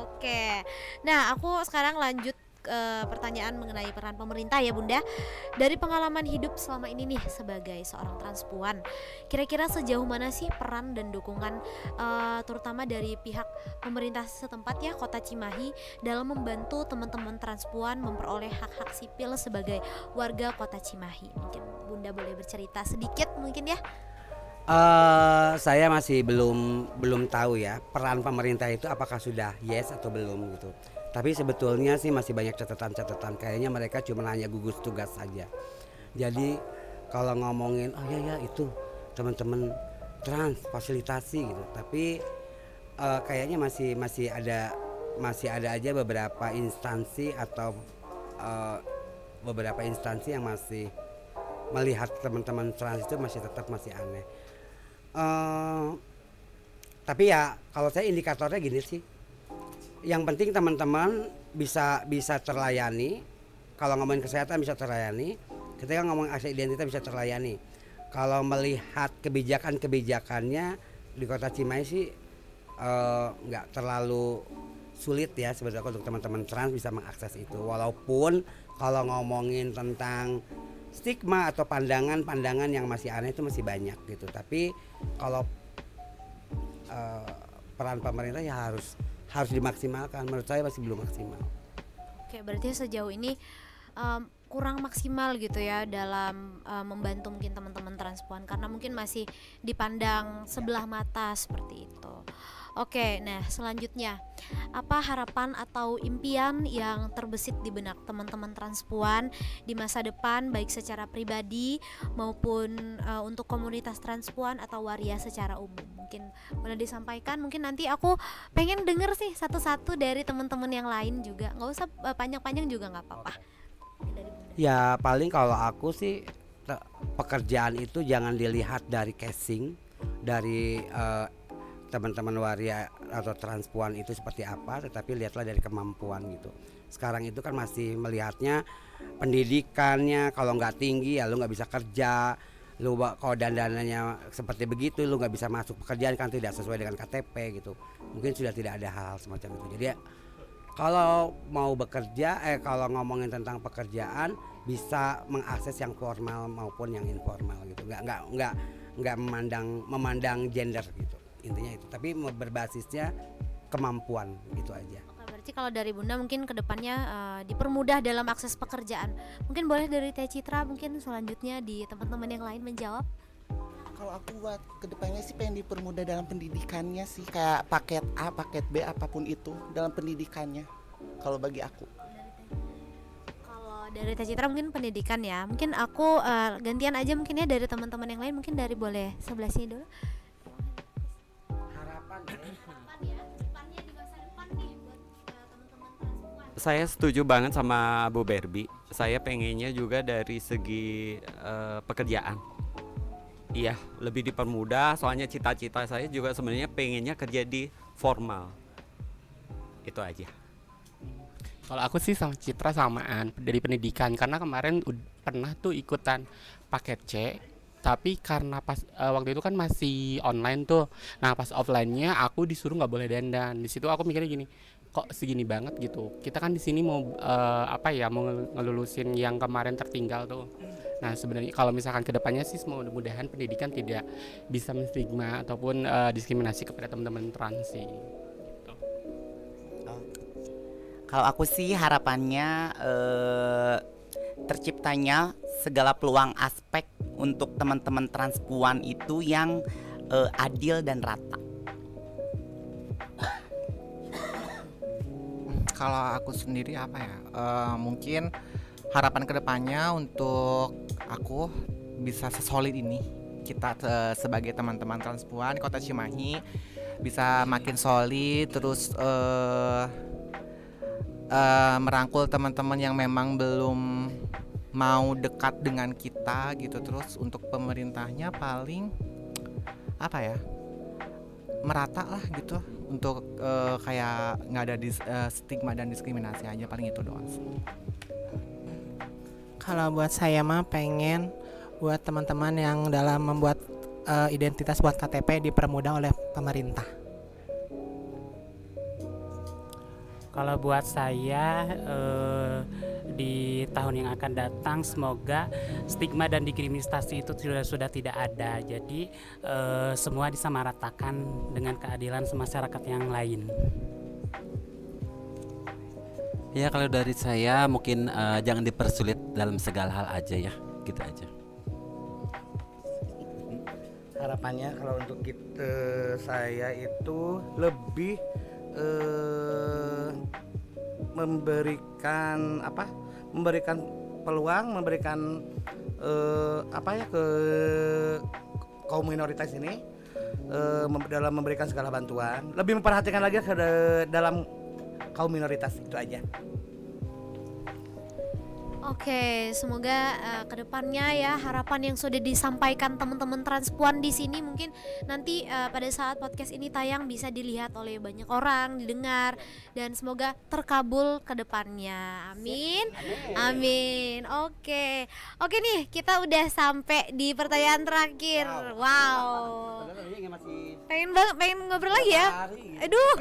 Speaker 1: Oke. Nah aku sekarang lanjut pertanyaan mengenai peran pemerintah ya Bunda. Dari pengalaman hidup selama ini nih sebagai seorang transpuan, kira-kira sejauh mana sih peran dan dukungan terutama dari pihak pemerintah setempat ya Kota Cimahi dalam membantu teman-teman transpuan memperoleh hak-hak sipil sebagai warga Kota Cimahi? Mungkin Bunda boleh bercerita sedikit mungkin ya.
Speaker 2: Saya masih belum tahu ya peran pemerintah itu apakah sudah yes atau belum gitu. Tapi sebetulnya sih masih banyak catatan-catatan. Kayaknya mereka cuma hanya gugus tugas saja. Jadi kalau ngomongin oh ya itu teman-teman trans fasilitasi gitu. Tapi kayaknya masih ada aja beberapa instansi atau beberapa instansi yang masih melihat teman-teman trans itu masih aneh. Tapi ya kalau saya indikatornya gini sih. Yang penting teman-teman bisa terlayani. Kalau ngomongin kesehatan bisa terlayani. Ketika ngomongin akses identitas bisa terlayani. Kalau melihat kebijakannya di Kota Cimahi sih nggak terlalu sulit ya sebetulnya untuk teman-teman trans bisa mengakses itu. Walaupun kalau ngomongin tentang stigma atau pandangan yang masih aneh itu masih banyak gitu. Tapi kalau peran pemerintah ya harus dimaksimalkan. Menurut saya masih belum maksimal.
Speaker 1: Oke, berarti sejauh ini kurang maksimal gitu ya dalam membantu mungkin teman-teman transpuan karena mungkin masih dipandang sebelah mata seperti itu. Oke, nah selanjutnya apa harapan atau impian yang terbesit di benak teman-teman transpuan di masa depan baik secara pribadi maupun untuk komunitas transpuan atau waria secara umum? Mungkin boleh disampaikan, mungkin nanti aku pengen denger sih satu-satu dari teman-teman yang lain juga, nggak usah panjang-panjang juga nggak apa-apa. Dari Bunda.
Speaker 2: Ya paling kalau aku sih pekerjaan itu jangan dilihat dari casing, dari teman-teman waria atau transpuan itu seperti apa, tetapi lihatlah dari kemampuan gitu. Sekarang itu kan masih melihatnya pendidikannya, kalau nggak tinggi ya lu nggak bisa kerja, lu kalau dandanannya seperti begitu lu nggak bisa masuk pekerjaan kan tidak sesuai dengan KTP gitu. Mungkin sudah tidak ada hal semacam itu. Jadi ya, kalau mau bekerja, kalau ngomongin tentang pekerjaan bisa mengakses yang formal maupun yang informal gitu. Nggak memandang gender gitu. Intinya itu, tapi berbasisnya kemampuan gitu aja.
Speaker 1: Oke, berarti kalau dari Bunda mungkin kedepannya dipermudah dalam akses pekerjaan. Mungkin boleh dari Teh Citra mungkin selanjutnya di teman-teman yang lain menjawab.
Speaker 3: Kalau aku buat kedepannya sih pengen dipermudah dalam pendidikannya sih, kayak paket A, paket B, apapun itu dalam pendidikannya. Kalau bagi aku.
Speaker 1: Kalau dari Teh Citra mungkin pendidikan ya. Mungkin aku gantian aja mungkin ya dari teman-teman yang lain, mungkin dari boleh sebelah sini dulu.
Speaker 6: Saya setuju banget sama Bu Berbi. Saya pengennya juga dari segi pekerjaan. Iya, lebih dipermudah. Soalnya cita-cita saya juga sebenarnya pengennya kerja di formal. Itu aja.
Speaker 7: Kalau aku sih sama Citra samaan dari pendidikan, karena kemarin pernah tuh ikutan paket C, tapi karena pas waktu itu kan masih online tuh. Nah pas offline-nya aku disuruh nggak boleh dandan. Di situ aku mikirnya gini, kok segini banget gitu. Kita kan di sini mau mau ngelulusin yang kemarin tertinggal tuh. Nah sebenarnya kalau misalkan kedepannya sih mudah-mudahan pendidikan tidak bisa menstigma ataupun diskriminasi kepada teman-teman trans sih.
Speaker 4: Kalau aku sih harapannya terciptanya segala peluang aspek untuk teman-teman transpuan itu yang adil dan rata.
Speaker 5: Kalau aku sendiri apa ya, mungkin harapan kedepannya untuk aku bisa sesolid ini, kita sebagai teman-teman transpuan Kota Cimahi bisa makin solid, terus merangkul teman-teman yang memang belum mau dekat dengan kita gitu. Terus untuk pemerintahnya paling apa ya, merata lah gitu, untuk kayak nggak ada stigma dan diskriminasi aja, paling itu doang sih.
Speaker 8: Kalau buat saya mah pengen buat teman-teman yang dalam membuat identitas buat KTP dipermudah oleh pemerintah.
Speaker 9: Kalau buat saya di tahun yang akan datang semoga stigma dan diskriminasi itu sudah tidak ada. Jadi semua disamaratakan dengan keadilan masyarakat yang lain.
Speaker 10: Ya kalau dari saya mungkin jangan dipersulit dalam segala hal aja ya, gitu aja.
Speaker 11: Harapannya kalau untuk kita, saya itu lebih memberikan peluang, memberikan ke kaum minoritas ini, dalam memberikan segala bantuan, lebih memperhatikan lagi dalam kaum minoritas, itu aja.
Speaker 1: Oke, semoga kedepannya ya harapan yang sudah disampaikan teman-teman transpuan di sini mungkin nanti pada saat podcast ini tayang bisa dilihat oleh banyak orang, didengar, dan semoga terkabul kedepannya. Amin, amin. Oke nih kita udah sampai di pertanyaan terakhir. Wow. Pengen ngobrol lagi ya. Aduh.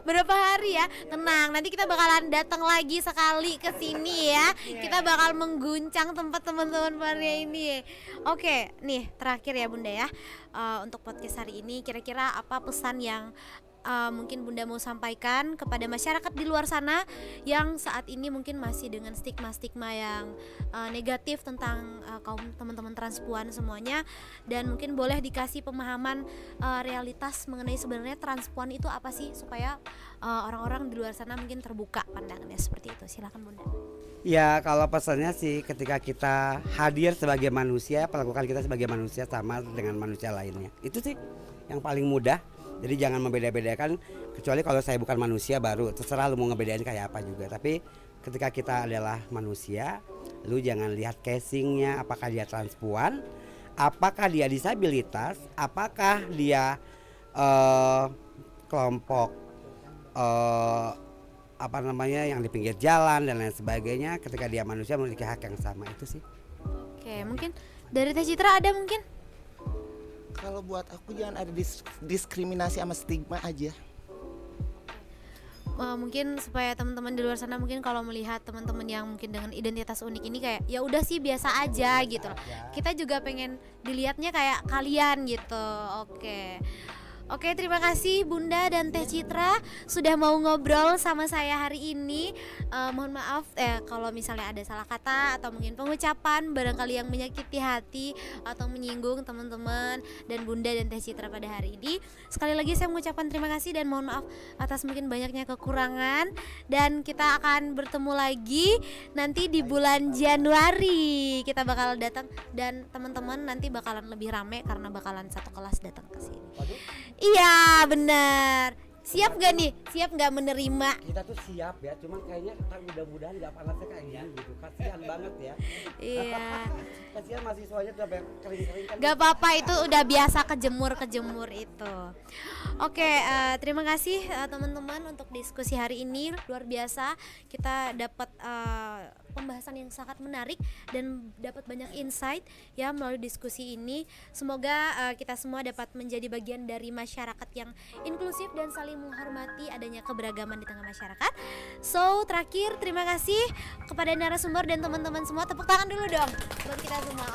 Speaker 1: Berapa hari ya? Tenang, nanti kita bakalan datang lagi sekali ke sini ya. Kita bakal mengguncang tempat teman-teman waria ini. Oke, nih terakhir ya Bunda ya. Untuk podcast hari ini kira-kira apa pesan yang mungkin Bunda mau sampaikan kepada masyarakat di luar sana yang saat ini mungkin masih dengan stigma-stigma yang negatif tentang kaum teman-teman transpuan semuanya, dan mungkin boleh dikasih pemahaman realitas mengenai sebenarnya transpuan itu apa sih, supaya orang-orang di luar sana mungkin terbuka pandangannya seperti itu. Silakan Bunda.
Speaker 2: Ya, kalau pesannya sih ketika kita hadir sebagai manusia, perlakukan kita sebagai manusia sama dengan manusia lainnya. Itu sih yang paling mudah. Jadi jangan membeda-bedakan, kecuali kalau saya bukan manusia baru terserah lu mau ngebedain kayak apa juga. Tapi ketika kita adalah manusia, lu jangan lihat casingnya, apakah dia transpuan, apakah dia disabilitas, apakah dia kelompok apa namanya yang di pinggir jalan dan lain sebagainya. Ketika dia manusia memiliki hak yang sama, itu sih.
Speaker 1: Oke, mungkin dari Teh Citra ada mungkin?
Speaker 3: Kalau buat aku jangan ada diskriminasi sama stigma aja.
Speaker 1: Mungkin supaya teman-teman di luar sana mungkin kalau melihat teman-teman yang mungkin dengan identitas unik ini kayak ya udah sih biasa aja gitu loh. Kita juga pengen dilihatnya kayak kalian gitu. Oke, terima kasih Bunda dan Teh Citra sudah mau ngobrol sama saya hari ini. Mohon maaf kalau misalnya ada salah kata atau mungkin pengucapan barangkali yang menyakiti hati atau menyinggung teman-teman dan Bunda dan Teh Citra pada hari ini. Sekali lagi saya mengucapkan terima kasih dan mohon maaf atas mungkin banyaknya kekurangan, dan kita akan bertemu lagi nanti di bulan Januari. Kita bakal datang dan teman-teman nanti bakalan lebih rame karena bakalan satu kelas datang ke sini. Iya benar. Siap gak nih? Siap gak menerima?
Speaker 2: Kita tuh siap ya, cuman kayaknya mudah-mudahan gak panasnya kayak gini gitu. Kasihan banget ya.
Speaker 1: Iya.
Speaker 2: Kasihan mahasiswanya udah kering-kering kan.
Speaker 1: Gak apa-apa, itu udah biasa kejemur itu. Oke, terima kasih teman-teman untuk diskusi hari ini. Luar biasa, kita dapat pembahasan yang sangat menarik dan dapat banyak insight ya melalui diskusi ini. Semoga kita semua dapat menjadi bagian dari masyarakat yang inklusif dan saling menghormati adanya keberagaman di tengah masyarakat. So, terakhir terima kasih kepada narasumber dan teman-teman semua. Tepuk tangan dulu dong buat kita semua.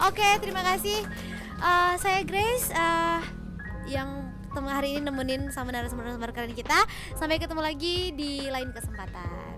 Speaker 1: Oke, terima kasih. Saya Grace yang hari ini nemenin sama narasumber keren kita. Sampai ketemu lagi di lain kesempatan.